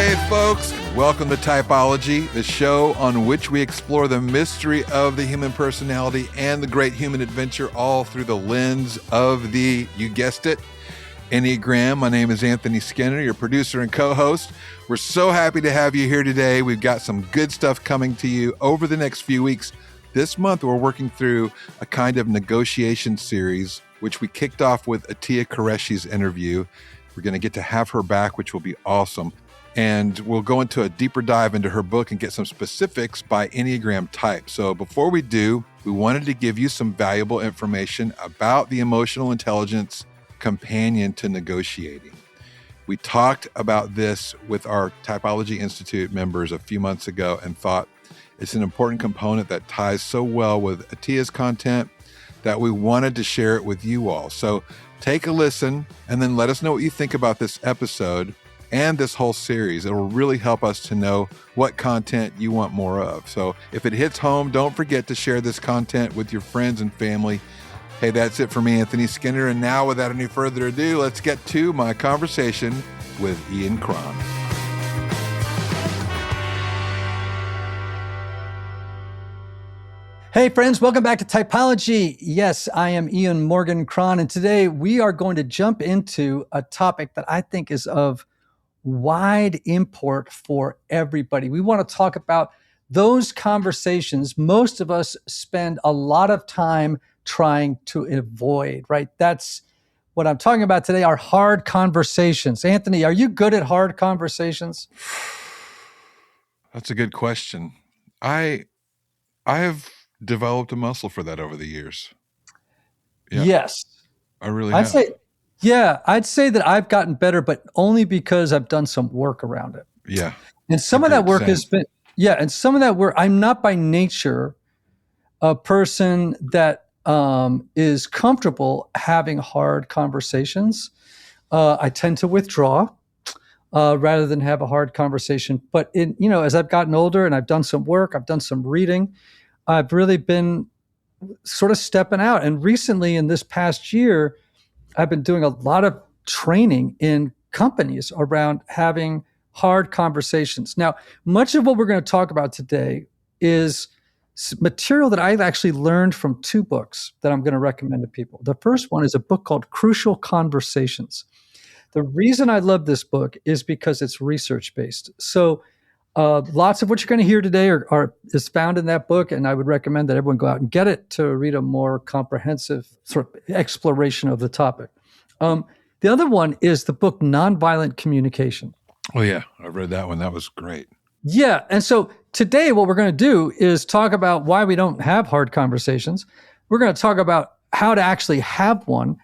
Hey, folks, welcome to Typology, the show on which we explore the mystery of the human personality and the great human adventure, all through the lens of the, you guessed it, Enneagram. My name is Anthony Skinner, your producer and co-host. We're so happy to have you here today. We've got some good stuff coming to you over the next few weeks. This month, we're working through a kind of negotiation series, which we kicked off with Atiya Qureshi's interview. We're going to get to have her back, which will be awesome. And we'll go into a deeper dive into her book and get some specifics by Enneagram type. So before we do, we wanted to give you some valuable information about the emotional intelligence companion to negotiating. We talked about this with our Typology Institute members a few months ago and thought it's an important component that ties so well with Atiya's content that we wanted to share it with you all. So take a listen and then let us know what you think about this episode and this whole series. It will really help us to know what content you want more of. So if it hits home, don't forget to share this content with your friends and family. Hey, that's it for me, Anthony Skinner. And now, without any further ado, let's get to my conversation with Ian Cron. Hey friends, welcome back to Typology. Yes, I am Ian Morgan Cron, and today we are going to jump into a topic that I think is of wide import for everybody. We want to talk about those conversations most of us spend a lot of time trying to avoid, right? That's what I'm talking about today, are hard conversations. Anthony, are you good at hard conversations? That's a good question. I have developed a muscle for that over the years. Yeah. Yes. I really have. I'd say that I've gotten better, but only because I've done some work around it. Yeah. And some of that work has been, and some of that work, I'm not by nature a person that is comfortable having hard conversations. I tend to withdraw rather than have a hard conversation. But as I've gotten older and I've done some work, I've done some reading, I've really been sort of stepping out. And recently in this past year, I've been doing a lot of training in companies around having hard conversations. Now, much of what we're going to talk about today is material that I've actually learned from two books that I'm going to recommend to people. The first one is a book called Crucial Conversations. The reason I love this book is because it's research-based. So lots of what you're going to hear today is found in that book, and I would recommend that everyone go out and get it to read a more comprehensive sort of exploration of the topic. The other one is the book Nonviolent Communication. Oh, yeah. I read that one. That was great. Yeah. And so today what we're going to do is talk about why we don't have hard conversations. We're going to talk about how to actually have one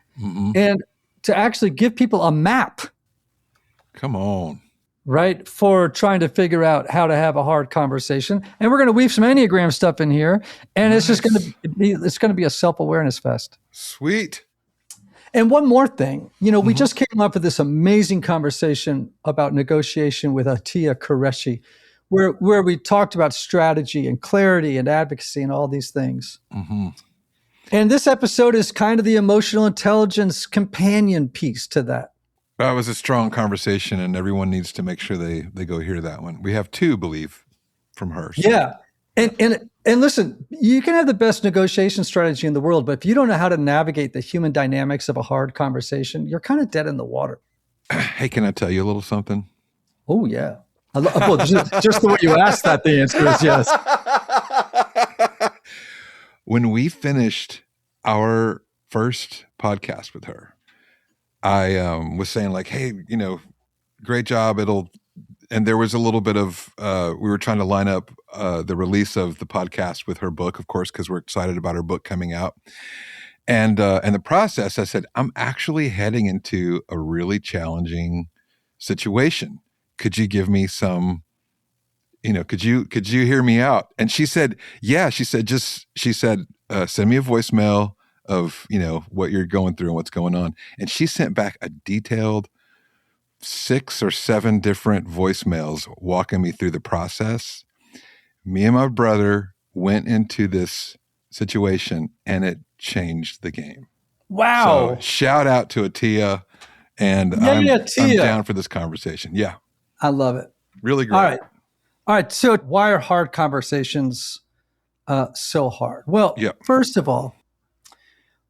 and to actually give people a map. Come on. Right, for trying to figure out how to have a hard conversation. And we're going to weave some Enneagram stuff in here. And It's just going to be a self-awareness fest. Sweet. And one more thing, we just came up with this amazing conversation about negotiation with Atiya Qureshi, where we talked about strategy and clarity and advocacy and all these things. Mm-hmm. And this episode is kind of the emotional intelligence companion piece to that. That was a strong conversation, and everyone needs to make sure they go hear that one. We have two, believe, from her. So. Yeah. And listen, you can have the best negotiation strategy in the world, but if you don't know how to navigate the human dynamics of a hard conversation, you're kind of dead in the water. Hey, can I tell you a little something? Oh, yeah. Well, just the way you asked that, the answer is yes. When we finished our first podcast with her, I was saying like, hey, great job. And there was a little bit of, we were trying to line up the release of the podcast with her book, of course, because we're excited about her book coming out. And in the process, I said, I'm actually heading into a really challenging situation. Could you give me some, could you hear me out? And she said, yeah, send me a voicemail of, what you're going through and what's going on. And she sent back a detailed 6 or 7 different voicemails walking me through the process. Me and my brother went into this situation and it changed the game. Wow. So shout out to Atiya, and I'm down for this conversation. Yeah. I love it. Really great. All right. So why are hard conversations so hard? Well, First of all,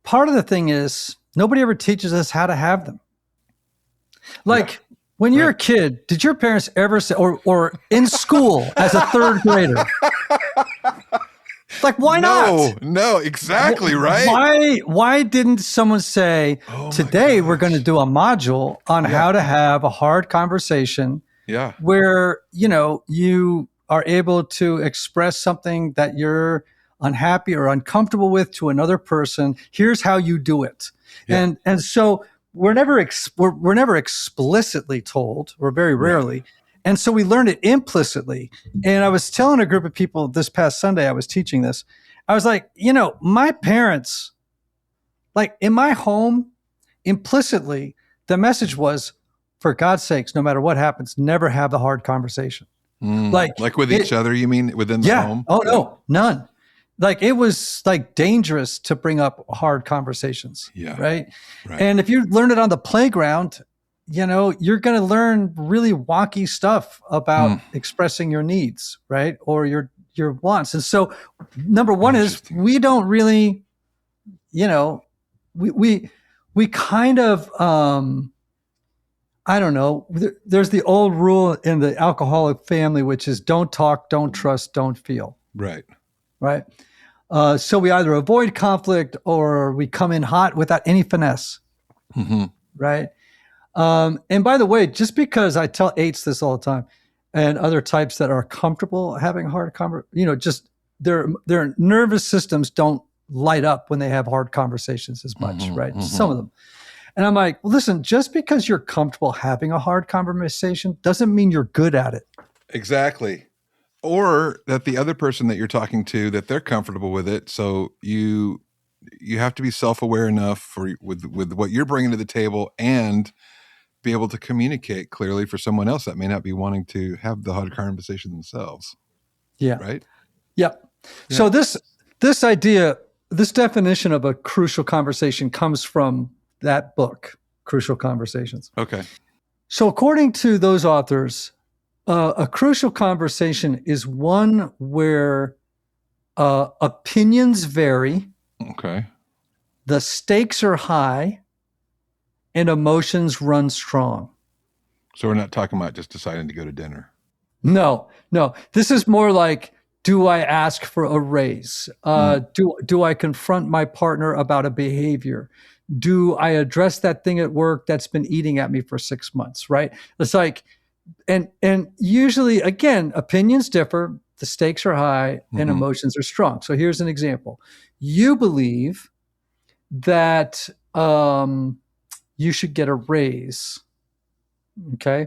part of the thing is nobody ever teaches us how to have them. Like when you're a kid, did your parents ever say, or in school as a third grader? Like, why not? No, exactly, right? Why didn't someone say, today we're going to do a module on how to have a hard conversation where, you are able to express something that you're unhappy or uncomfortable with to another person. Here's how you do it. Yeah. And so we're never explicitly told, or very rarely. Right. And so we learned it implicitly. And I was telling a group of people this past Sunday, I was teaching this. I was like, my parents, like in my home, implicitly, the message was, for God's sakes, no matter what happens, never have the hard conversation. Like with each other, you mean, within the home? Oh, no, none. Like it was like dangerous to bring up hard conversations. Yeah. Right. And if you learn it on the playground, you're going to learn really wonky stuff about expressing your needs, right? Or your wants. And so number one is we don't really, we kind of, I don't know. There's the old rule in the alcoholic family, which is don't talk, don't trust, don't feel. Right. Right. So we either avoid conflict or we come in hot without any finesse. Mm-hmm. Right. And by the way, just because I tell eights this all the time and other types that are comfortable having hard conversations, just their nervous systems don't light up when they have hard conversations as much. Right. Mm-hmm. Some of them. And I'm like, well, listen, just because you're comfortable having a hard conversation doesn't mean you're good at it. Exactly. Or that the other person that you're talking to, that they're comfortable with it. So you have to be self-aware enough with what you're bringing to the table and be able to communicate clearly for someone else that may not be wanting to have the hard conversation themselves. Yeah. Right? Yep. Yeah. So this definition of a crucial conversation comes from that book, Crucial Conversations. Okay. So according to those authors, a crucial conversation is one where opinions vary. Okay. The stakes are high and emotions run strong. So we're not talking about just deciding to go to dinner. No. This is more like, do I ask for a raise? Do I confront my partner about a behavior? Do I address that thing at work that's been eating at me for 6 months, right? It's like, and usually, again, opinions differ, the stakes are high, and emotions are strong. So here's an example. You believe that you should get a raise, okay?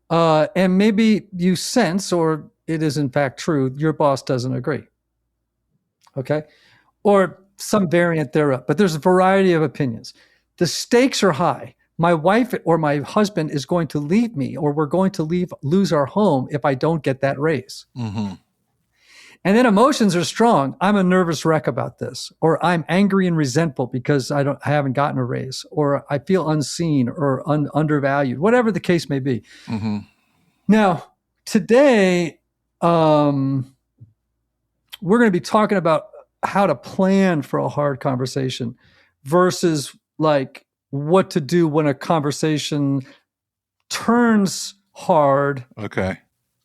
And maybe you sense, or it is in fact true, your boss doesn't agree, okay? Or some variant thereof, but there's a variety of opinions. The stakes are high. My wife or my husband is going to leave me, or we're going to lose our home if I don't get that raise. Mm-hmm. And then emotions are strong. I'm a nervous wreck about this, or I'm angry and resentful because I haven't gotten a raise, or I feel unseen or undervalued, whatever the case may be. Mm-hmm. Now, today, we're going to be talking about how to plan for a hard conversation versus like what to do when a conversation turns hard. Okay.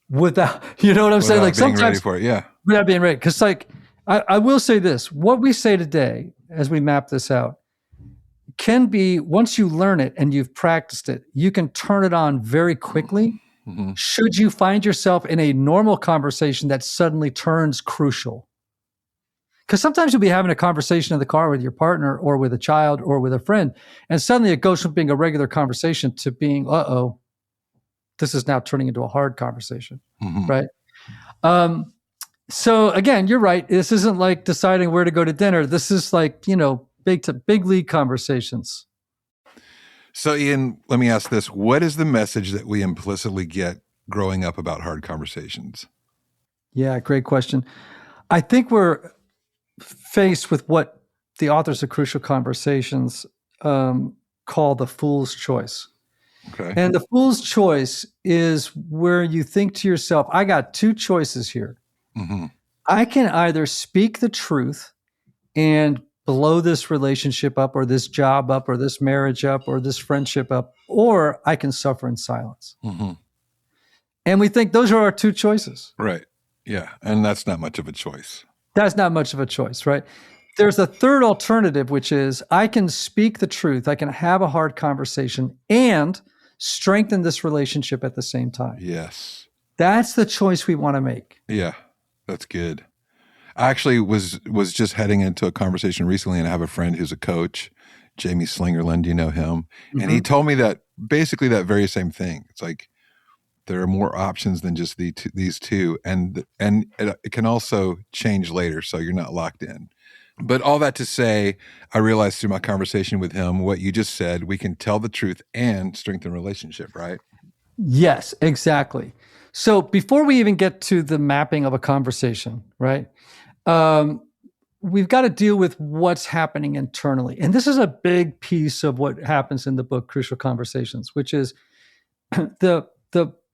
Without, you know what I'm saying? Like being sometimes ready for it, yeah. Without being ready. Because like, I will say this, what we say today, as we map this out, can be, once you learn it and you've practiced it, you can turn it on very quickly. Mm-hmm. Should you find yourself in a normal conversation that suddenly turns crucial. Because sometimes you'll be having a conversation in the car with your partner or with a child or with a friend, and suddenly it goes from being a regular conversation to being, this is now turning into a hard conversation, right? So again, you're right. This isn't like deciding where to go to dinner. This is like, big league conversations. So Ian, let me ask this. What is the message that we implicitly get growing up about hard conversations? Yeah, great question. I think we're faced with what the authors of Crucial Conversations call the fool's choice. Okay. And the fool's choice is where you think to yourself, I got two choices here. Mm-hmm. I can either speak the truth and blow this relationship up or this job up or this marriage up or this friendship up, or I can suffer in silence. Mm-hmm. And we think those are our two choices. Right. Yeah. And that's not much of a choice. That's not much of a choice, right? There's a third alternative, which is I can speak the truth. I can have a hard conversation and strengthen this relationship at the same time. Yes. That's the choice we want to make. Yeah. That's good. I actually was just heading into a conversation recently, and I have a friend who's a coach, Jamie Slingerland. Do you know him? Mm-hmm. And he told me that basically that very same thing. It's like there are more options than just these two, and it can also change later, so you're not locked in. But all that to say, I realized through my conversation with him, what you just said, we can tell the truth and strengthen relationship, right? Yes, exactly. So before we even get to the mapping of a conversation, right? We've got to deal with what's happening internally. And this is a big piece of what happens in the book, Crucial Conversations, which is the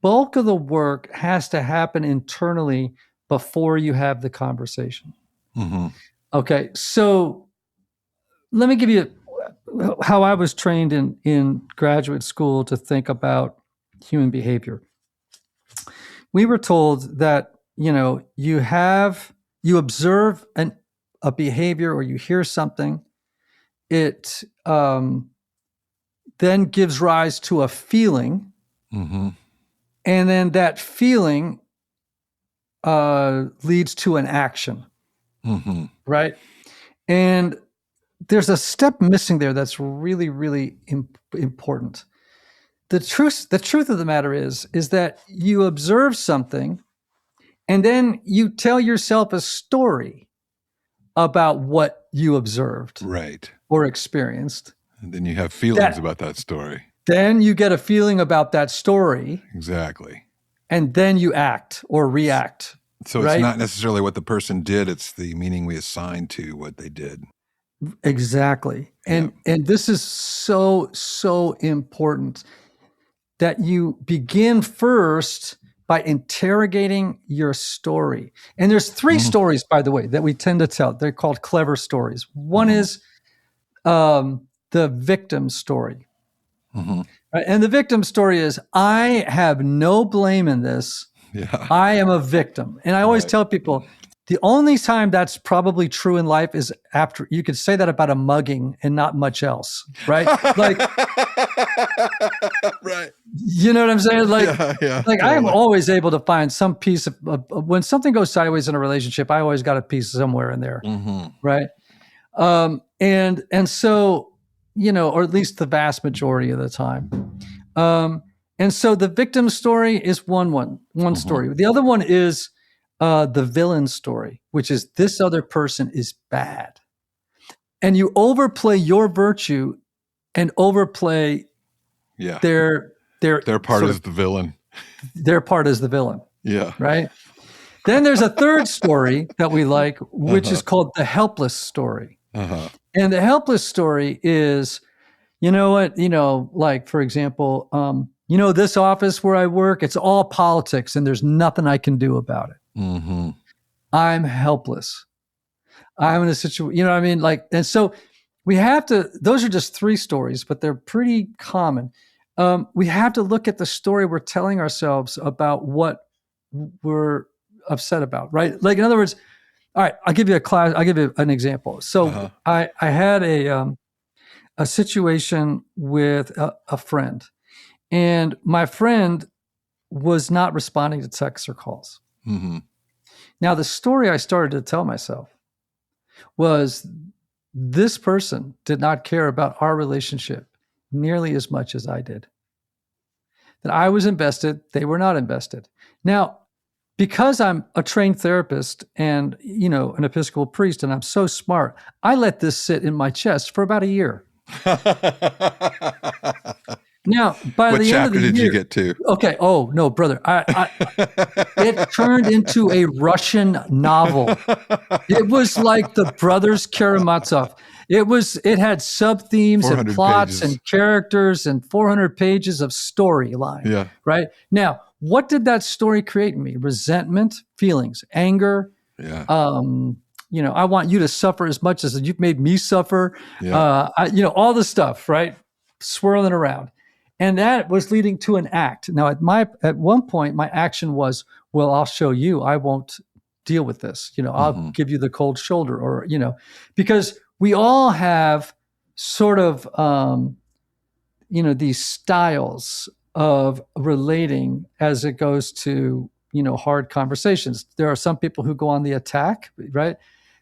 bulk of the work has to happen internally before you have the conversation. Mm-hmm. Okay, so let me give you how I was trained in graduate school to think about human behavior. We were told that, you observe a behavior or you hear something, it then gives rise to a feeling, mm-hmm. and then that feeling leads to an action, mm-hmm. right? And there's a step missing there that's really, really important. The truth of the matter is that you observe something, and then you tell yourself a story about what you observed, right, or experienced. And then you have feelings about that story. Then you get a feeling about that story. Exactly. And then you act or react. So it's not necessarily what the person did, it's the meaning we assign to what they did. Exactly. And this is so important that you begin first by interrogating your story. And there's three mm-hmm. stories, by the way, that we tend to tell. They're called clever stories. One mm-hmm. is the victim story. Mm-hmm. Right? And the victim story is, I have no blame in this. Yeah. I am a victim. And I always tell people, the only time that's probably true in life is after you could say that about a mugging and not much else, right? Like, right. You know what I'm saying? Like, I am always able to find some piece of when something goes sideways in a relationship, I always got a piece somewhere in there, mm-hmm. right? And so, or at least the vast majority of the time. And so the victim story is one mm-hmm. story. The other one is the villain story, which is this other person is bad. And you overplay your virtue and overplay their part is the villain. Their part is the villain. Yeah. Right? Then there's a third story that we like, which uh-huh. is called the helpless story. Uh-huh. And the helpless story is, like, for example, this office where I work, it's all politics and there's nothing I can do about it. Mm-hmm. I'm helpless. I'm in a situation, you know what I mean? Like, and so we have to, those are just three stories, but they're pretty common. We have to look at the story we're telling ourselves about what we're upset about, right? Like, in other words, all right, I'll give you an example. So uh-huh. I had a situation with a friend, and my friend was not responding to texts or calls. Mm-hmm. Now, the story I started to tell myself was this person did not care about our relationship nearly as much as I did. That I was invested, they were not invested. Now, because I'm a trained therapist and, an Episcopal priest, and I'm so smart, I let this sit in my chest for about a year. Now, by the end of the year, what chapter did you get to? Okay. Oh no, brother! It turned into a Russian novel. It was like the Brothers Karamazov. It had sub-themes and 400 plots pages. and characters and 400 pages of storyline. Yeah. Right? Now, what did that story create in me? Resentment, feelings, anger. Yeah. I want you to suffer as much as you've made me suffer. Yeah. All the stuff, right? Swirling around. And that was leading to an act. Now, at one point, my action was, well, I'll show you. I won't deal with this. I'll give you the cold shoulder, or, because we all have sort of, these styles of relating as it goes to, hard conversations. There are some people who go on the attack, right?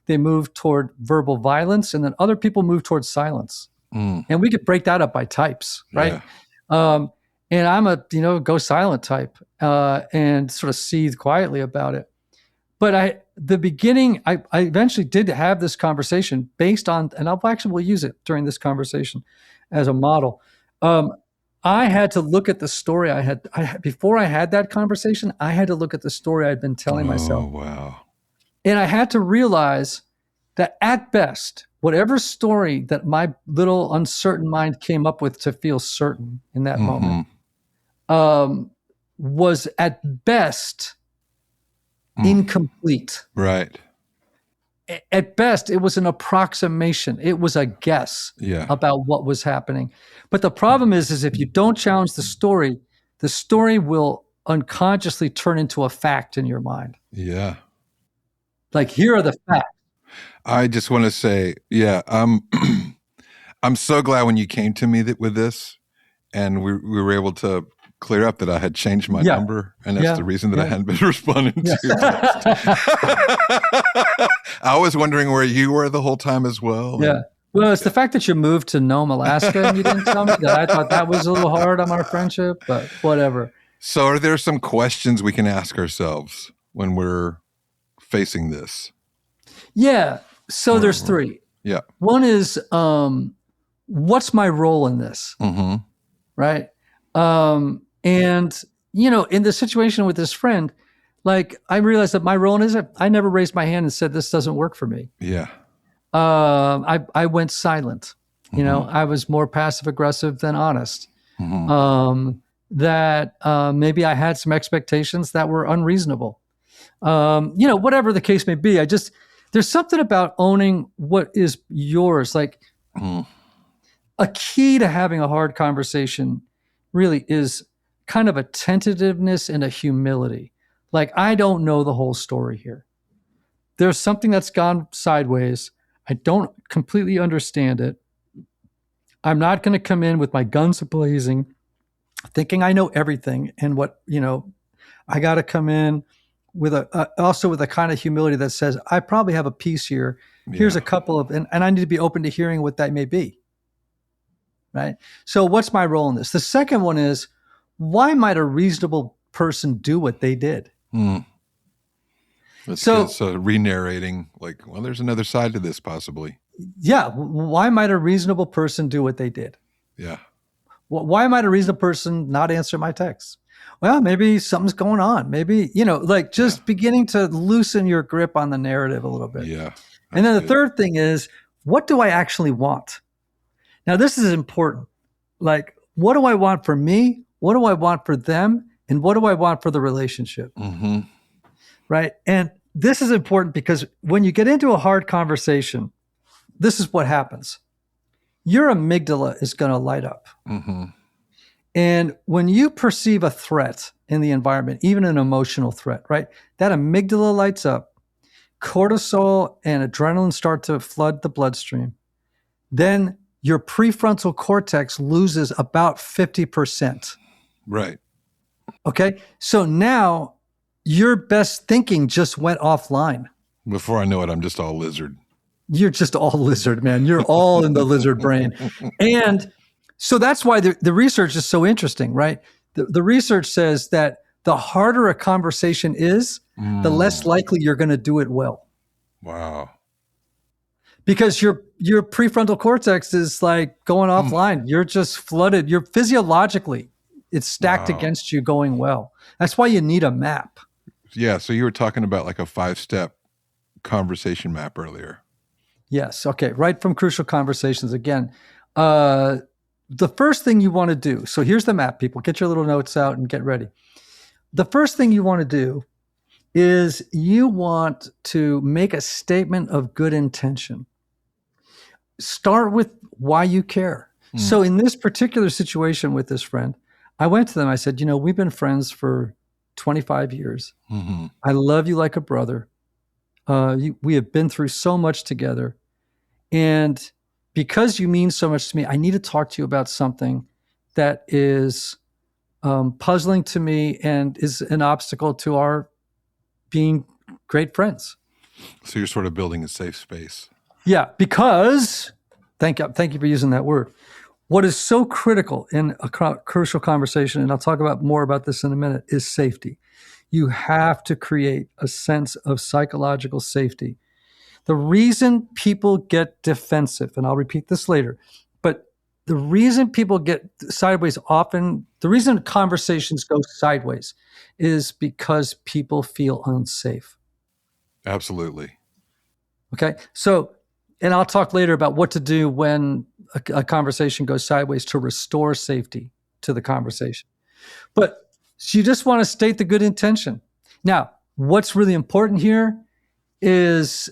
They move toward verbal violence, and then other people move towards silence. And we could break that up by types, right? Yeah. And I'm a, go silent type, and sort of seethe quietly about it. But I eventually did have this conversation based on, and I'll actually use it during this conversation as a model. I had to look at the story before I had that conversation. I had to look at the story I'd been telling myself. Oh, wow. And I had to realize that at best, whatever story that my little uncertain mind came up with to feel certain in that moment, was at best incomplete. Right. At best, it was an approximation. It was a guess about what was happening. But the problem is if you don't challenge the story will unconsciously turn into a fact in your mind. Yeah. Like, here are the facts. I just want to say, I'm so glad when you came to me with this, and we were able to clear up that I had changed my number, and that's the reason that I hadn't been responding to your text. I was wondering where you were the whole time as well. Yeah. Well, it's the fact that you moved to Nome, Alaska, and you didn't tell me that. I thought that was a little hard on our friendship, but whatever. So are there some questions we can ask ourselves when we're facing this? Yeah. So there's three. Yeah. One is, what's my role in this? Mm-hmm. Right. And, in the situation with this friend, like, I realized that my role in it, I never raised my hand and said, this doesn't work for me. Yeah. I went silent. I was more passive aggressive than honest. That maybe I had some expectations that were unreasonable. Whatever the case may be, there's something about owning what is yours. Like, a key to having a hard conversation really is kind of a tentativeness and a humility. Like, I don't know the whole story here. There's something that's gone sideways. I don't completely understand it. I'm not going to come in with my guns blazing, thinking I know everything. And I got to come in with also with a kind of humility that says, I probably have a piece here. Here's a couple of, and I need to be open to hearing what that may be. Right? So what's my role in this? The second one is, why might a reasonable person do what they did? That's good. So re-narrating, like, well, there's another side to this possibly. Yeah. Why might a reasonable person do what they did? Yeah. Why might a reasonable person not answer my texts? Well, maybe something's going on. Maybe, beginning to loosen your grip on the narrative a little bit. Yeah. And then the third thing is, what do I actually want? Now, this is important. Like, what do I want for me? What do I want for them? And what do I want for the relationship? Mm-hmm. Right? And this is important because when you get into a hard conversation, this is what happens. Your amygdala is going to light up. Mm-hmm. And when you perceive a threat in the environment, even an emotional threat, right? That amygdala lights up. Cortisol and adrenaline start to flood the bloodstream. Then your prefrontal cortex loses about 50%. Right. Okay. So now your best thinking just went offline. Before I know it, I'm just all lizard. You're just all lizard, man. You're all in the lizard brain. And so that's why the research is so interesting, right? The research says that the harder a conversation is, the less likely you're going to do it well. Wow. Because your prefrontal cortex is like going offline. You're just flooded. You're physiologically, it's stacked against you going well. That's why you need a map. Yeah. So you were talking about like a 5-step conversation map earlier. Yes. Okay. Right from Crucial Conversations again. The first thing you want to do. So here's the map, people. Get your little notes out and get ready. The first thing you want to do is you want to make a statement of good intention. Start with why you care. So in this particular situation with this friend, I went to them. I said, we've been friends for 25 years. Mm-hmm. I love you like a brother. We have been through so much together. And because you mean so much to me, I need to talk to you about something that is puzzling to me and is an obstacle to our being great friends. So you're sort of building a safe space. Yeah, because, thank you for using that word. What is so critical in a crucial conversation, and I'll talk about more about this in a minute, is safety. You have to create a sense of psychological safety. The reason people get defensive, and I'll repeat this later, but the reason people get sideways often, the reason conversations go sideways is because people feel unsafe. Absolutely. Okay. So, and I'll talk later about what to do when a conversation goes sideways to restore safety to the conversation. But you just want to state the good intention. Now, what's really important here is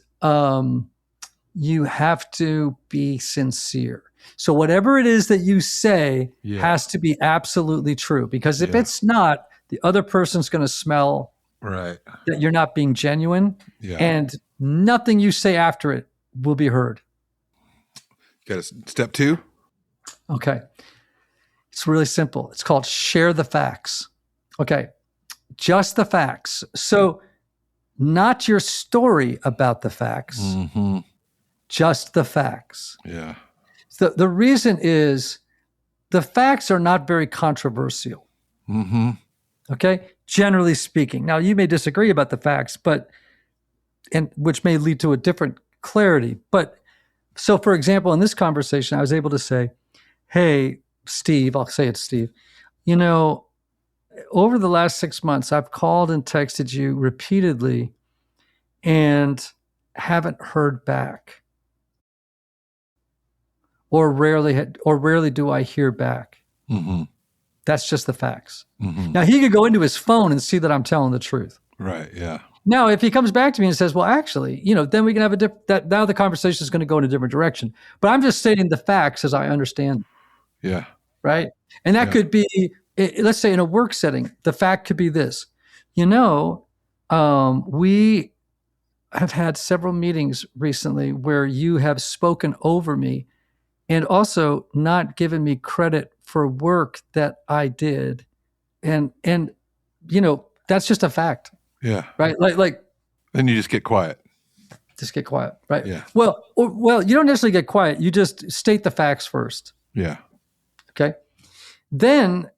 you have to be sincere. So whatever it is that you say has to be absolutely true, because if it's not, the other person's going to smell right that you're not being genuine, and nothing you say after it will be heard. Got it. Step 2. Okay. It's really simple. It's called share the facts. Okay. Just the facts. So not your story about the facts, just the facts. Yeah. The reason is the facts are not very controversial. Mm-hmm. Okay. Generally speaking. Now you may disagree about the facts, and which may lead to a different clarity. But so for example, in this conversation, I was able to say, hey, Steve, I'll say it's Steve, over the last 6 months, I've called and texted you repeatedly and haven't heard back. Or rarely do I hear back. Mm-hmm. That's just the facts. Mm-hmm. Now, he could go into his phone and see that I'm telling the truth. Right, yeah. Now, if he comes back to me and says, well, actually, then we can have now the conversation is going to go in a different direction. But I'm just stating the facts as I understand. Yeah. Right? And that could be, let's say in a work setting, the fact could be this. We have had several meetings recently where you have spoken over me and also not given me credit for work that I did. And that's just a fact. Yeah. Right? Like then you just get quiet. Just get quiet, right? Yeah. Well, you don't necessarily get quiet. You just state the facts first. Yeah. Okay. Then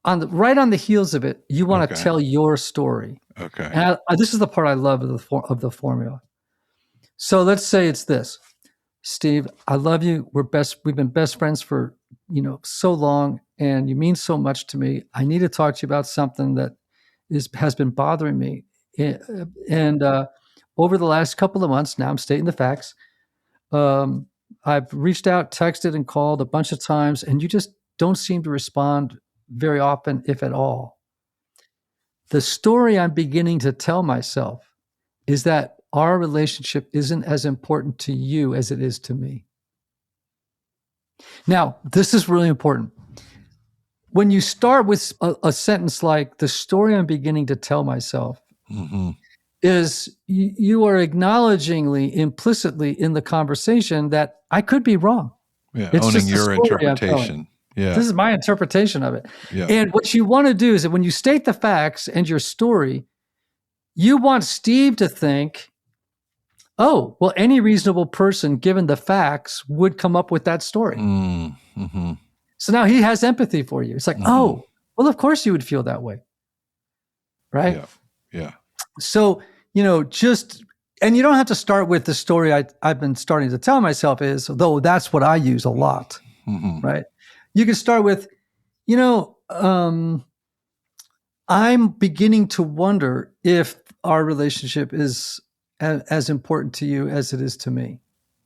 right on the heels of it, you want to tell your story. Okay. And this is the part I love of the formula. So let's say it's this. Steve, I love you. We've been best friends for, so long, and you mean so much to me. I need to talk to you about something that has been bothering me. And over the last couple of months, now I'm stating the facts. I've reached out, texted, and called a bunch of times, and you just don't seem to respond very often, if at all. The story I'm beginning to tell myself is that our relationship isn't as important to you as it is to me. Now, this is really important. When you start with a sentence like, the story I'm beginning to tell myself, is you are acknowledgingly, implicitly in the conversation that I could be wrong. Yeah, it's owning your interpretation. Yeah. This is my interpretation of it. Yeah. And what you want to do is that when you state the facts and your story, you want Steve to think, oh, well, any reasonable person, given the facts, would come up with that story. Mm-hmm. So now he has empathy for you. It's like, oh, well, of course you would feel that way. Right? Yeah. So, and you don't have to start with the story I've been starting to tell myself is, though that's what I use a lot, right? You can start with, I'm beginning to wonder if our relationship is as important to you as it is to me.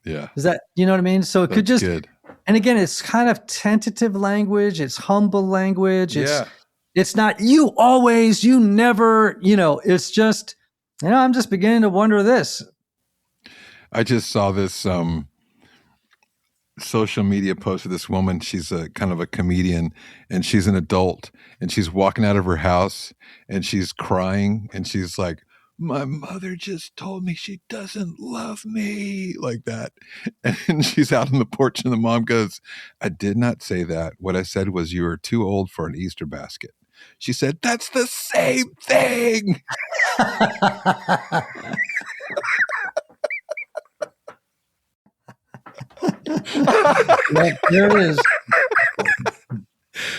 Yeah. Is that, you know what I mean? So it could That's just, good. and again, it's kind of tentative language. It's humble language. Yeah. It's not you always, you never, it's just, I'm just beginning to wonder this. I just saw this social media post of this woman. She's a kind of a comedian, and she's an adult, and she's walking out of her house and she's crying, and she's like, my mother just told me she doesn't love me, like that. And she's out on the porch, and the mom goes, I did not say that. What I said was you are too old for an Easter basket. She said, that's the same thing. Well, there it is.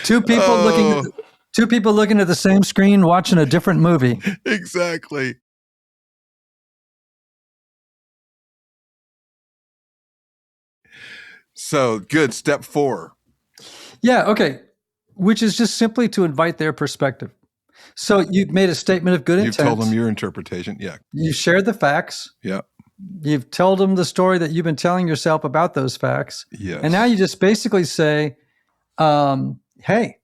Two people looking at the same screen, watching a different movie. Exactly. So good. Step 4. Yeah. Okay. Which is just simply to invite their perspective. So you've made a statement of good intent. You've told them your interpretation. Yeah. You shared the facts. Yeah. You've told them the story that you've been telling yourself about those facts. Yes. And now you just basically say, hey,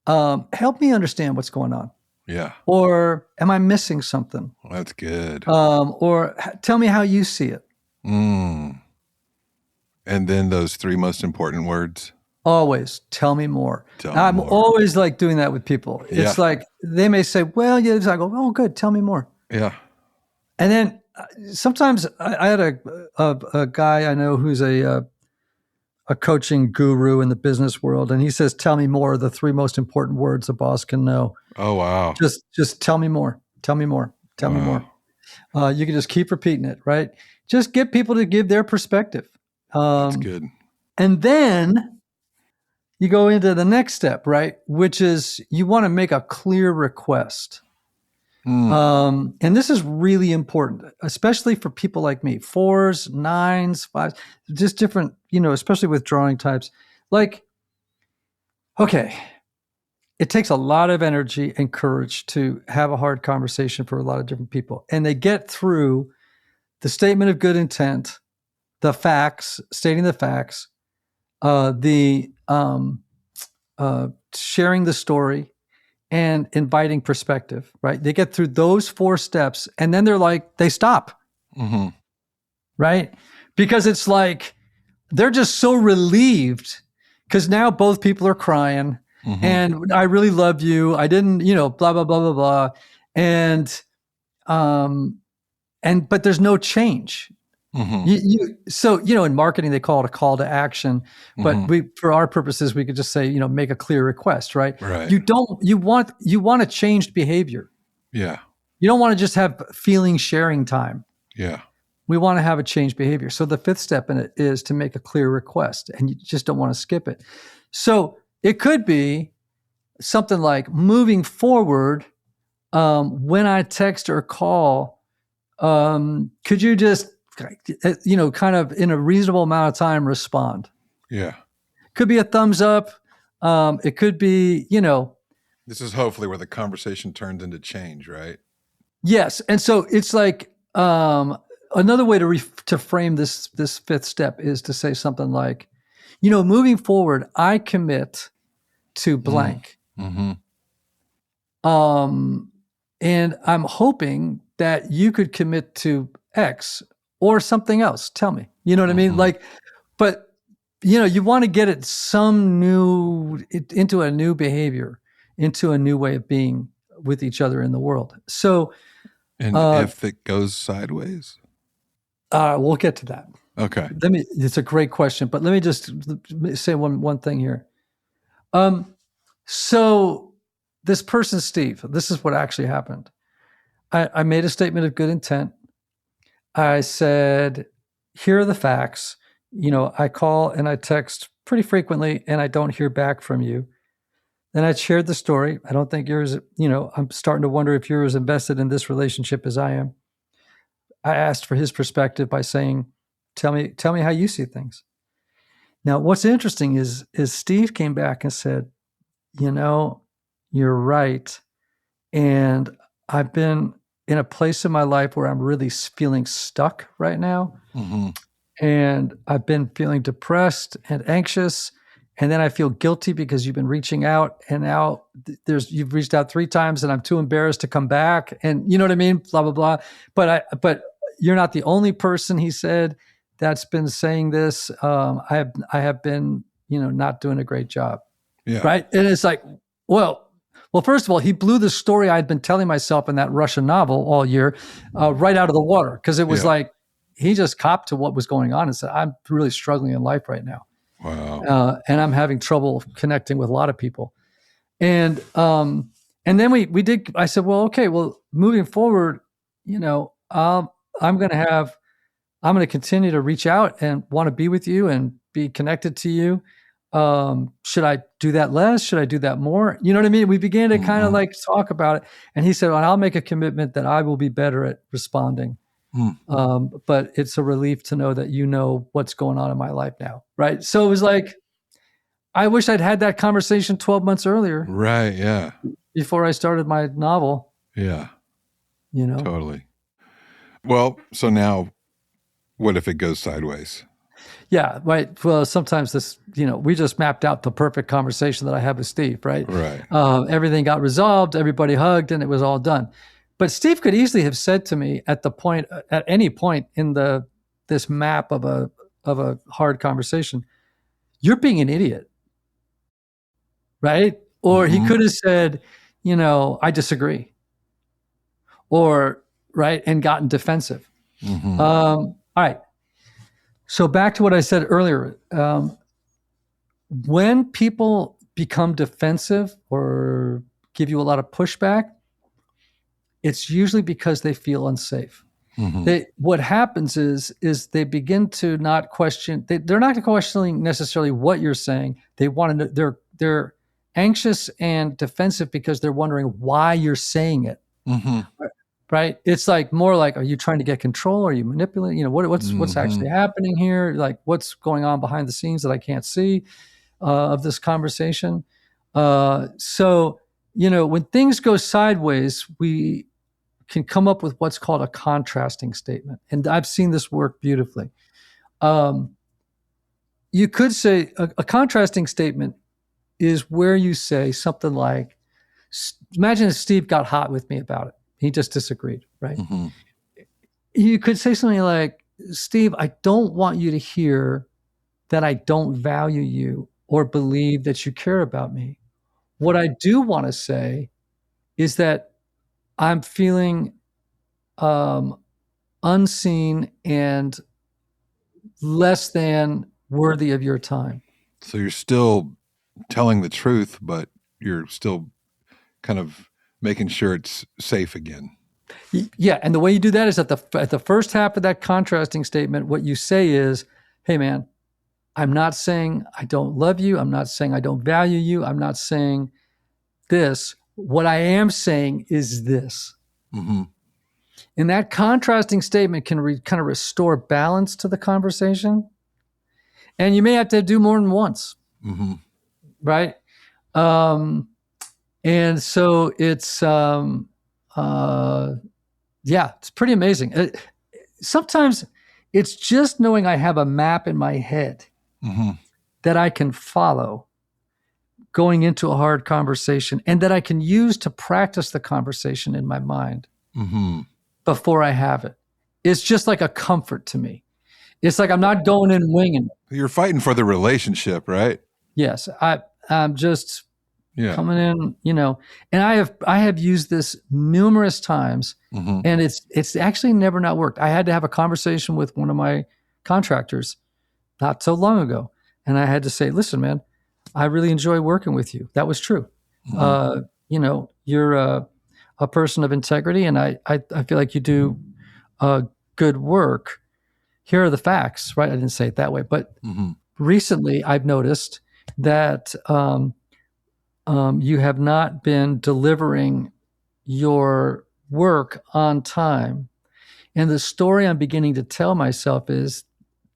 help me understand what's going on. Yeah. Or am I missing something? Well, that's good. Or tell me how you see it. And then those 3 most important words. Always tell me more. I'm always like doing that with people. It's like they may say, well, yeah, I go, oh, good. Tell me more. Yeah. And then sometimes I had a guy I know who's a coaching guru in the business world, and he says, tell me more, the 3 most important words a boss can know. Oh, wow. Just tell me more. Tell me more. Tell me more. You can just keep repeating it, right? Just get people to give their perspective. That's good. And then you go into the next step, right? Which is you want to make a clear request. And this is really important, especially for people like me, 4s, 9s, 5s, just different, especially with drawing types. Like, okay, it takes a lot of energy and courage to have a hard conversation for a lot of different people. And they get through the statement of good intent, the facts, stating the facts, the sharing the story, and inviting perspective, right? They get through those 4 steps, and then they stop, right? Because it's like, they're just so relieved because now both people are crying and I really love you. I didn't, blah, blah, blah, blah, blah. And but there's no change. So, in marketing, they call it a call to action, but for our purposes, we could just say, make a clear request, right? Right. You want a changed behavior. Yeah. You don't want to just have feeling sharing time. Yeah. We want to have a changed behavior. So the 5th step in it is to make a clear request, and you just don't want to skip it. So it could be something like, moving forward, when I text or call, could you just, kind of in a reasonable amount of time, respond? Yeah. Could be a thumbs up. It could be, This is hopefully where the conversation turns into change, right? Yes. And so it's like, another way to frame this 5th step is to say something like, moving forward, I commit to blank. And I'm hoping that you could commit to X or something else. Tell me, you know what I mean? Like, but you want to get it into a new behavior, into a new way of being with each other in the world. So, and if it goes sideways, we'll get to that. Okay. It's a great question, but let me just say one thing here. So this person, Steve, this is what actually happened. I made a statement of good intent. I said, here are the facts. I call and I text pretty frequently and I don't hear back from you. Then I shared the story. I don't think I'm starting to wonder if you're as invested in this relationship as I am. I asked for his perspective by saying, tell me how you see things. Now, what's interesting is Steve came back and said, you're right. And I've been in a place in my life where I'm really feeling stuck right now. and I've been feeling depressed and anxious. And then I feel guilty because you've been reaching out, and now you've reached out 3 times and I'm too embarrassed to come back. And you know what I mean? Blah, blah, blah. But you're not the only person, he said, that's been saying this. I have been, not doing a great job. Yeah. Right. And it's like, well, first of all, he blew the story I'd been telling myself in that Russian novel all year right out of the water. Cause it was like, he just copped to what was going on and said, I'm really struggling in life right now. Wow. And I'm having trouble connecting with a lot of people. And then we did, I said, well, okay, well, moving forward, I'm going to continue to reach out and want to be with you and be connected to you. Should I do that less? Should I do that more? You know what I mean? We began to kind of like talk about it. And he said, well, I'll make a commitment that I will be better at responding. But it's a relief to know that you know what's going on in my life now. Right. So it was like, I wish I'd had that conversation 12 months earlier. Right. Yeah. Before I started my novel. Yeah. Totally. Well, so now what if it goes sideways? Yeah. Right. Well, sometimes this, we just mapped out the perfect conversation that I had with Steve. Right. Right. Everything got resolved. Everybody hugged and it was all done. But Steve could easily have said to me at any point in this map of a hard conversation, you're being an idiot, right? Or he could have said, I disagree, or right, and gotten defensive. All right. So back to what I said earlier, when people become defensive or give you a lot of pushback, it's usually because they feel unsafe. What happens is they begin to not question. They're not questioning necessarily what you're saying. They want to know. They're anxious and defensive because they're wondering why you're saying it. Right? It's like more like, are you trying to get control? Are you manipulating? What's actually happening here? Like, what's going on behind the scenes that I can't see of this conversation? So when things go sideways, we can come up with what's called a contrasting statement. And I've seen this work beautifully. You could say a contrasting statement is where you say something like, imagine if Steve got hot with me about it. He just disagreed, right? You could say something like, Steve, I don't want you to hear that I don't value you or believe that you care about me. What I do want to say is that I'm feeling unseen and less than worthy of your time. So you're still telling the truth, but you're still kind of making sure it's safe again. Yeah. And the way you do that is at the first half of that contrasting statement, what you say is, hey, man, I'm not saying I don't love you. I'm not saying I don't value you. I'm not saying this. What I am saying is this. And that contrasting statement can kind of restore balance to the conversation. And you may have to do more than once. Right? And so it's, it's pretty amazing. Sometimes it's just knowing I have a map in my head that I can follow going into a hard conversation and that I can use to practice the conversation in my mind before I have it. It's just like a comfort to me. It's like I'm not going in winging it. You're fighting for the relationship, right? Yes. I'm just coming in, and I have used this numerous times and it's actually never not worked. I had to have a conversation with one of my contractors not so long ago. And I had to say, listen, man, I really enjoy working with you. That was true. You're a person of integrity and I feel like you do good work. Here are the facts, right? I didn't say it that way, but recently I've noticed that you have not been delivering your work on time. And the story I'm beginning to tell myself is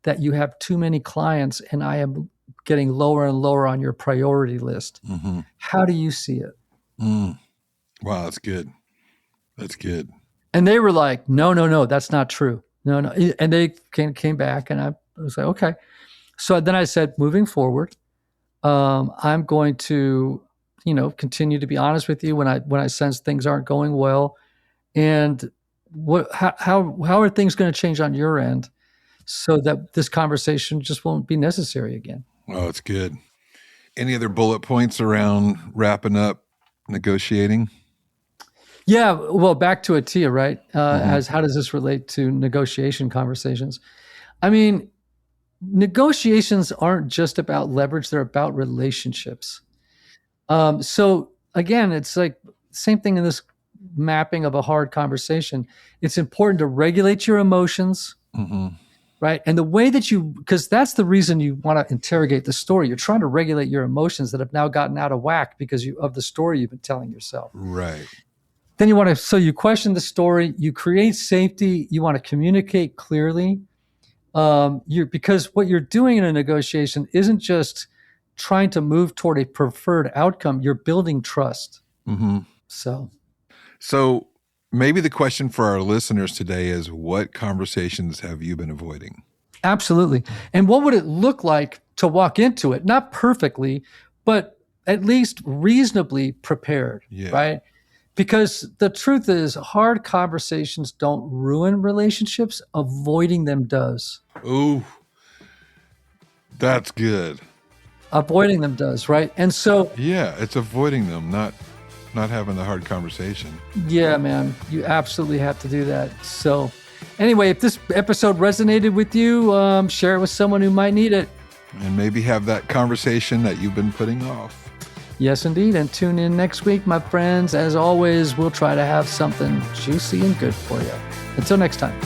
that you have too many clients and I am getting lower and lower on your priority list. How do you see it? Wow, that's good. That's good. And they were like, no, that's not true. No. And they came back and I was like, okay. So then I said, moving forward, I'm going to, continue to be honest with you when I sense things aren't going well, and how are things going to change on your end so that this conversation just won't be necessary again. Oh, it's good. Any other bullet points around wrapping up negotiating? Yeah, well, back to Atia, right? As how does this relate to negotiation conversations? I mean, negotiations aren't just about leverage; they're about relationships. So again, it's like same thing in this mapping of a hard conversation. It's important to regulate your emotions, right? And the way that because that's the reason you want to interrogate the story. You're trying to regulate your emotions that have now gotten out of whack because of the story you've been telling yourself. Right. Then you question the story, you create safety, you want to communicate clearly. Because what you're doing in a negotiation isn't just trying to move toward a preferred outcome, you're building trust. So maybe the question for our listeners today is, what conversations have you been avoiding? Absolutely. And what would it look like to walk into it? Not perfectly, but at least reasonably prepared, right? Because the truth is, hard conversations don't ruin relationships. Avoiding them does. Ooh, that's good. Avoiding them does, right? And so... yeah, it's avoiding them, not having the hard conversation. Yeah, man. You absolutely have to do that. So anyway, if this episode resonated with you, share it with someone who might need it. And maybe have that conversation that you've been putting off. Yes, indeed. And tune in next week, my friends. As always, we'll try to have something juicy and good for you. Until next time.